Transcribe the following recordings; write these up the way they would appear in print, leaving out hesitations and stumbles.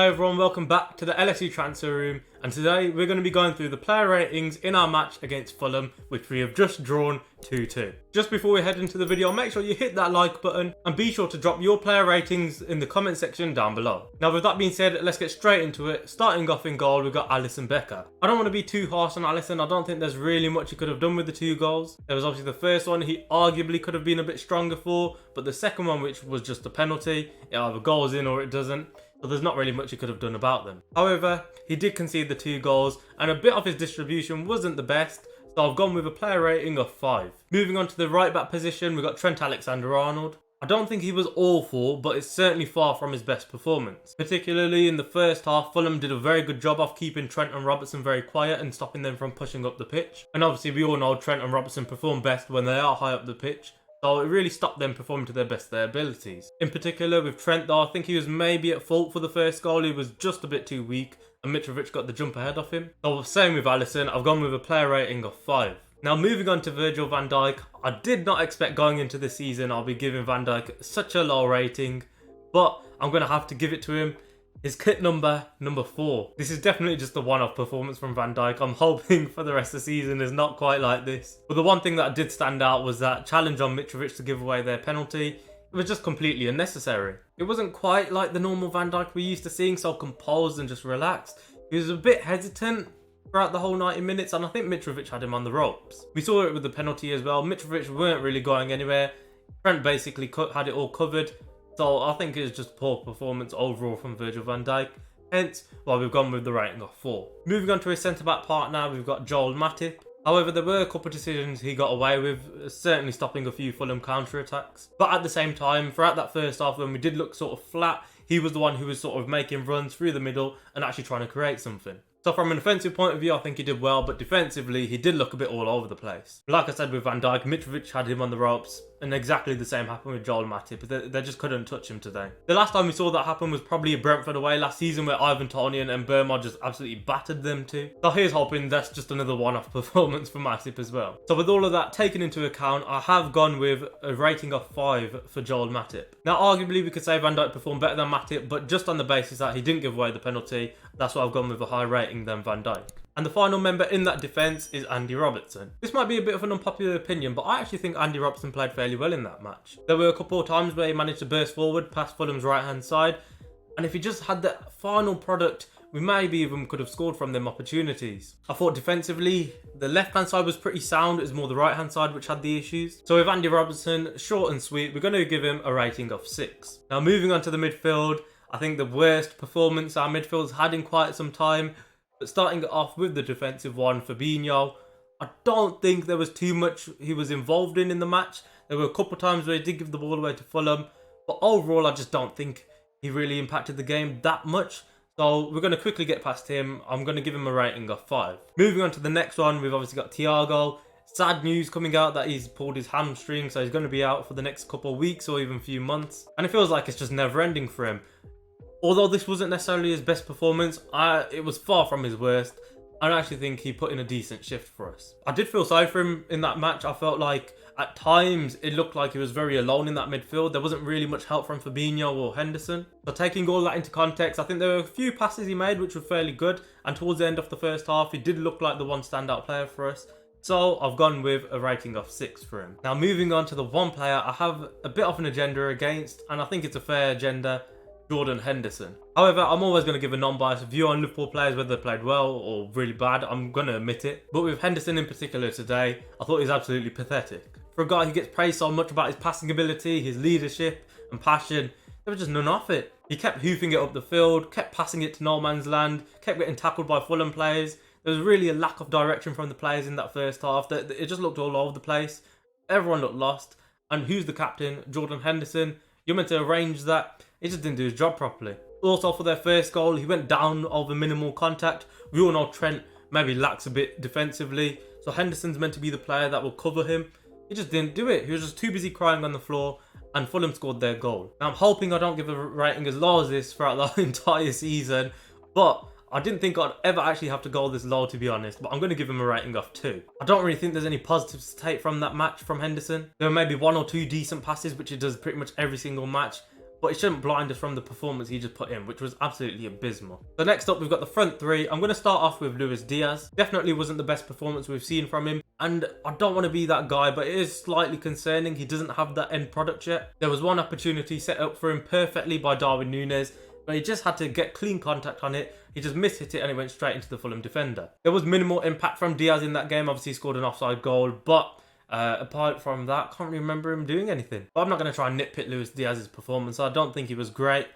Hello everyone, welcome back to the LFC transfer room, and today we're going to be going through the player ratings in our match against Fulham, which we have just drawn 2-2. Just before we head into the video, make sure you hit that like button and be sure to drop your player ratings in the comment section down below. Now with that being said, let's get straight into it. Starting off in goal, we've got Alisson Becker. I don't want to be too harsh on Alisson. I don't think there's really much he could have done with the two goals. There was obviously the first one he arguably could have been a bit stronger for, but the second one, which was just a penalty, it either goes in or it doesn't. So there's not really much he could have done about them. However, he did concede the two goals and a bit of his distribution wasn't the best, so I've gone with a player rating of 5. Moving on to the right back position, we've got Trent Alexander-Arnold. I don't think he was awful, but it's certainly far from his best performance. Particularly in the first half, Fulham did a very good job of keeping Trent and Robertson very quiet and stopping them from pushing up the pitch. And obviously we all know Trent and Robertson perform best when they are high up the pitch. So it really stopped them performing to their best of their abilities. In particular with Trent though, I think he was maybe at fault for the first goal. He was just a bit too weak and Mitrovic got the jump ahead of him. So same with Alisson, I've gone with a player rating of 5. Now moving on to Virgil van Dijk, I did not expect going into the season I'll be giving Van Dijk such a low rating, but I'm going to have to give it to him. His kit number 4. This is definitely just a one-off performance from Van Dijk. I'm hoping for the rest of the season is not quite like this. But the one thing that did stand out was that challenge on Mitrovic to give away their penalty. It was just completely unnecessary. It wasn't quite like the normal Van Dijk we're used to seeing, so composed and just relaxed. He was a bit hesitant throughout the whole 90 minutes, and I think Mitrovic had him on the ropes. We saw it with the penalty as well. Mitrovic weren't really going anywhere. Trent basically had it all covered. So I think it's just poor performance overall from Virgil van Dijk. Hence, well, we've gone with the rating of 4. Moving on to his centre-back partner, we've got Joel Matip. However, there were a couple of decisions he got away with, certainly stopping a few Fulham counter-attacks. But at the same time, throughout that first half, when we did look sort of flat, he was the one who was sort of making runs through the middle and actually trying to create something. So from an offensive point of view, I think he did well, but defensively, he did look a bit all over the place. Like I said with Van Dijk, Mitrovic had him on the ropes, and exactly the same happened with Joel Matip. They just couldn't touch him today. The last time we saw that happen was probably a Brentford away last season, where Ivan Toney and Burma just absolutely battered them too. So here's hoping that's just another one-off performance for Matip as well. So with all of that taken into account, I have gone with a rating of 5 for Joel Matip. Now arguably we could say Van Dijk performed better than Matip, but just on the basis that he didn't give away the penalty, that's why I've gone with a high rating than Van Dijk. And the final member in that defence is Andy Robertson. This might be a bit of an unpopular opinion, but I actually think Andy Robertson played fairly well in that match. There were a couple of times where he managed to burst forward past Fulham's right-hand side, and if he just had that final product, we maybe even could have scored from them opportunities. I thought defensively, the left-hand side was pretty sound. It was more the right-hand side which had the issues. So with Andy Robertson, short and sweet, we're going to give him a rating of 6. Now moving on to the midfield, I think the worst performance our midfield's had in quite some time. But starting it off with the defensive one, FABINHO, I don't think there was too much he was involved in the match. There were a couple of times where he did give the ball away to Fulham, but overall I just don't think he really impacted the game that much. So we're going to quickly get past him. I'm going to give him a rating of 5. Moving on to the next one, we've obviously got Thiago. Sad news coming out that he's pulled his hamstring, so he's going to be out for the next couple of weeks or even a few months. And it feels like it's just never ending for him. Although this wasn't necessarily his best performance, it was far from his worst. I actually think he put in a decent shift for us. I did feel sorry for him in that match. I felt like at times it looked like he was very alone in that midfield. There wasn't really much help from FABINHO or Henderson. But taking all that into context, I think there were a few passes he made which were fairly good. And towards the end of the first half, he did look like the one standout player for us. So I've gone with a rating of 6 for him. Now moving on to the one player I have a bit of an agenda against, and I think it's a fair agenda. Jordan Henderson. However, I'm always going to give a non-biased view on Liverpool players, whether they played well or really bad. I'm going to admit it. But with Henderson in particular today, I thought he was absolutely pathetic. For a guy who gets praised so much about his passing ability, his leadership and passion, there was just none of it. He kept hoofing it up the field, kept passing it to no man's land, kept getting tackled by Fulham players. There was really a lack of direction from the players in that first half. It just looked all over the place. Everyone looked lost. And who's the captain? Jordan Henderson. You're meant to arrange that. He just didn't do his job properly. Also for their first goal, he went down over minimal contact. We all know Trent maybe lacks a bit defensively. So Henderson's meant to be the player that will cover him. He just didn't do it. He was just too busy crying on the floor and Fulham scored their goal. Now I'm hoping I don't give a rating as low as this throughout the entire season. But I didn't think I'd ever actually have to go this low, to be honest, but I'm going to give him a rating of 2. I don't really think there's any positives to take from that match from Henderson. There were maybe 1 or 2 decent passes, which he does pretty much every single match, but it shouldn't blind us from the performance he just put in, which was absolutely abysmal. So next up, we've got the front three. I'm going to start off with Luis Diaz. Definitely wasn't the best performance we've seen from him, and I don't want to be that guy, but it is slightly concerning. He doesn't have that end product yet. There was one opportunity set up for him perfectly by Darwin Nunez, but he just had to get clean contact on it. He just mishit it and it went straight into the Fulham defender. There was minimal impact from Diaz in that game. Obviously, he scored an offside goal, but apart from that, can't remember him doing anything. But I'm not going to try and nitpick Luis Diaz's performance. I don't think he was great.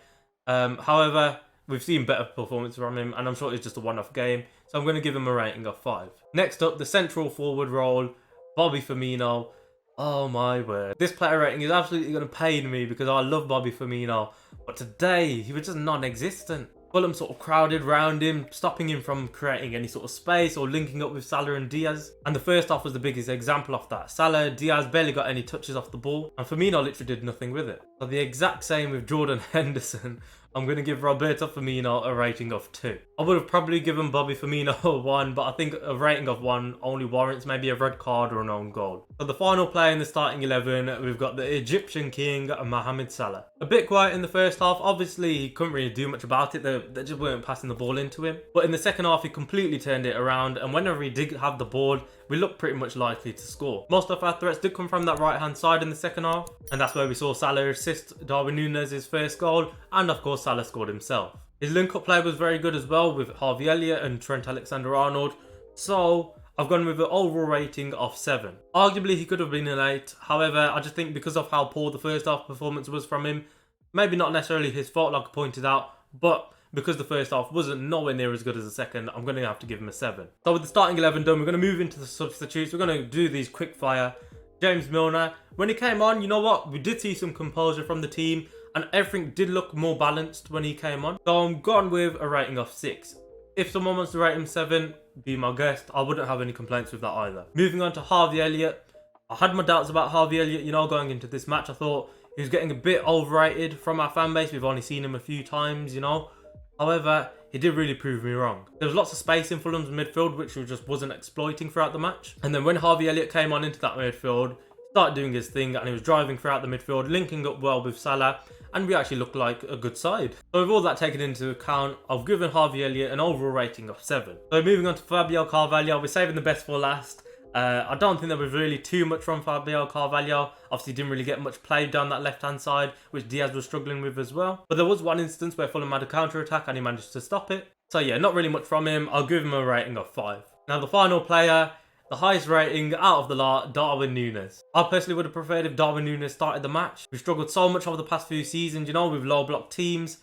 However, we've seen better performance from him, and I'm sure it's just a one-off game. So I'm going to give him a rating of 5. Next up, the central forward role, Bobby Firmino. Oh my word. This player rating is absolutely going to pain me because I love Bobby Firmino. But today, he was just non-existent. Fulham sort of crowded round him, stopping him from creating any sort of space or linking up with Salah and Diaz. And the first half was the biggest example of that. Salah, Diaz barely got any touches off the ball, and Firmino literally did nothing with it. So the exact same with Jordan Henderson. I'm going to give Roberto Firmino a rating of 2. I would have probably given Bobby Firmino a 1, but I think a rating of 1 only warrants maybe a red card or an own goal. So the final player in the starting 11, we've got the Egyptian king, Mohamed Salah. A bit quiet in the first half. Obviously, he couldn't really do much about it. They just weren't passing the ball into him. But in the second half, he completely turned it around, and whenever he did have the ball, we looked pretty much likely to score. Most of our threats did come from that right-hand side in the second half, and that's where we saw Salah assist Darwin Nunez's first goal, and of course Salah scored himself. His link-up play was very good as well with Harvey Elliott and Trent Alexander-Arnold, so I've gone with an overall rating of 7. Arguably he could have been an 8, however I just think because of how poor the first half performance was from him, maybe not necessarily his fault like I pointed out, but because the first half wasn't nowhere near as good as the second, I'm going to have to give him a 7. So with the starting 11 done, we're going to move into the substitutes. We're going to do these quick fire. James Milner, when he came on, you know what? We did see some composure from the team, and everything did look more balanced when he came on. So I'm gone with a rating of 6. If someone wants to rate him 7, be my guest. I wouldn't have any complaints with that either. Moving on to Harvey Elliott. I had my doubts about Harvey Elliott, you know, going into this match. I thought he was getting a bit overrated from our fan base. We've only seen him a few times, you know. However, he did really prove me wrong. There was lots of space in Fulham's midfield, which we just wasn't exploiting throughout the match. And then when Harvey Elliott came on into that midfield, started doing his thing, and he was driving throughout the midfield, linking up well with Salah, and we actually looked like a good side. So with all that taken into account, I've given Harvey Elliott an overall rating of 7. So moving on to Fabio Carvalho, we're saving the best for last. I don't think there was really too much from Fabio Carvalho. Obviously didn't really get much play down that left hand side, which Diaz was struggling with as well. But there was one instance where Fulham had a counter attack and he managed to stop it. So yeah, not really much from him. I'll give him a rating of 5. Now the final player, the highest rating out of the lot, Darwin Nunez. I personally would have preferred if Darwin Nunez started the match. We've struggled so much over the past few seasons, you know, with low block teams.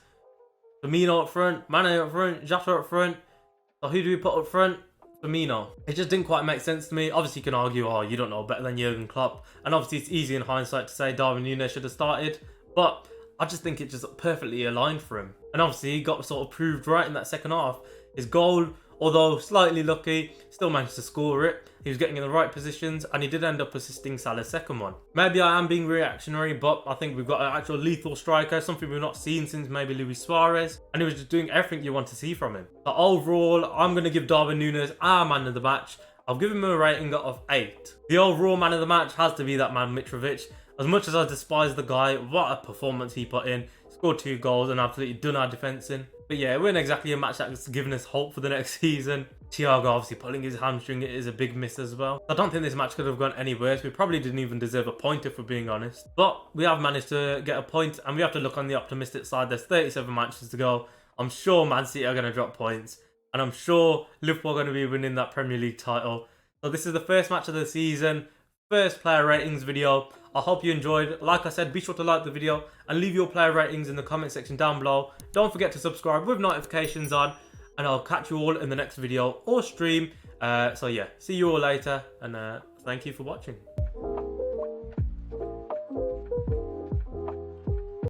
Firmino up front, Mane up front, Jota up front. So who do we put up front? Firmino. It just didn't quite make sense to me. Obviously you can argue, oh, you don't know better than Jurgen Klopp, and obviously it's easy in hindsight to say Darwin Nunez should have started, but I just think it just perfectly aligned for him. And obviously he got sort of proved right in that second half. His goal, although slightly lucky, still managed to score it. He was getting in the right positions, and he did end up assisting Salah's second one. Maybe I am being reactionary, but I think we've got an actual lethal striker, something we've not seen since maybe Luis Suarez, and he was just doing everything you want to see from him. But overall, I'm going to give Darwin Nunez our man of the match. I'll give him a rating of 8. The overall man of the match has to be that man Mitrovic. As much as I despise the guy, what a performance he put in. Scored 2 goals and absolutely done our defence in. But yeah, it wasn't exactly a match that's given us hope for the next season. Thiago obviously pulling his hamstring is a big miss as well. I don't think this match could have gone any worse. We probably didn't even deserve a point if we're being honest. But we have managed to get a point, and we have to look on the optimistic side. There's 37 matches to go. I'm sure Man City are going to drop points, and I'm sure Liverpool are going to be winning that Premier League title. So this is the first match of the season, first player ratings video. I hope you enjoyed. Like I said, be sure to like the video and leave your player ratings in the comment section down below. Don't forget to subscribe with notifications on, and I'll catch you all in the next video or stream. So yeah, see you all later, and thank you for watching.